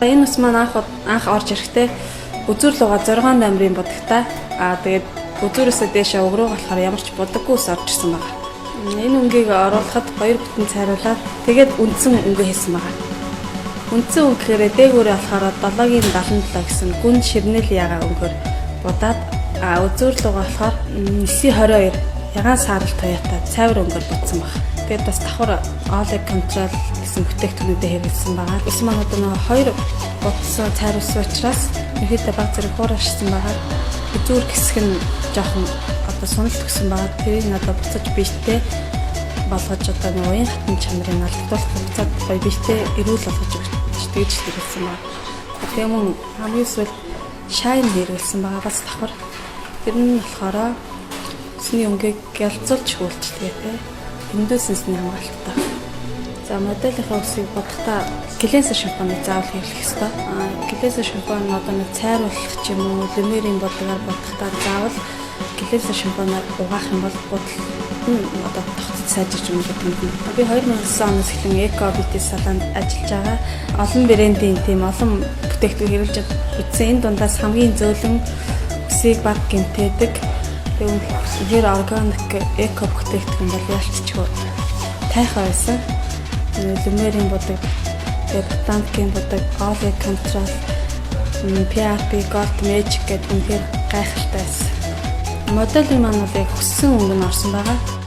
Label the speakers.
Speaker 1: Энэ ус маань анх орж ирэхдээ үзүүр луга 6 номерын бодогтай. Тэгээд үзүүрээсээ дээшээ уг руу болохоор ямар ч бодоггүй ус орж ирсэн байна. Энэ өнгийг оруулахад 2 бүтэн цайруулаад тэгээд үндсэн өнгө хийсэн байна. Үндсэн өнгө гэхээр дээгүүрээ болохоор 7-77 гэсэн гүн ширнэл ягаа өнгөөр будаад үзүүр луга болохоор 922 ягаан саарал туяатай цайвар өнгөөр будсан байна. Тэгээд бас давхар Олег контрол гэсэн бүтээгдэхүүнүүдэд хэрэглэсэн байгаа. Ус маань одоо нэг 2 будсан цайруулсан учраас ихэдээ баг зэрэг хуурашсан байгаа. Үзүүр хэсэг нь жоохон одоо суналт өгсөн байгаа. Тэрийг надад буцаж биштэй болгож одоо нэг уян хатан чанарыг алдуулах буцаад гоё биштэй эрүүл болгож өгч тэгж хэрэглэсэн байна. Тэгээ мөн хамгийн сүүл шайн хэрэглэсэн байгаа бас давхар. Тэр нь болохоор усны өнгийг гялцуулж хөвөлжтэй те. Эндөөсний хамгаалалттай. За моделийнхаа усыг бодохдоо глэнсер шампуныг заавал хэрэглэх ёстой. Глэнсер шампунь одоо нэг цайруулах ч юм уу, лимерийн бодгаар бодохдоо заавал глэнсер шампунаар угаах юм бол бодол одоо тогтцол сайжирч өгнө гэдэг юм. Би 2009 оноос эхлэн Eco Beauty салонд ажиллаж байгаа. Олон брендийн тийм олон бүтээгдэхүүн хэрэглэж үзсэн. Энэ дундаас хамгийн зөөлөн усыг баг гэмтээдэг. Тэгэхээр органик эко бүтээгдэхүүн бол ялцчихгүй тайхаа байсан. Лимерийн бодог, ботаникийн бодог, Олег контрол, PRP Gold Magic гэдэг үнээр гайхалтай байсан. Моделын маань бол яг хүссэн өнгө нь орсон байгаа.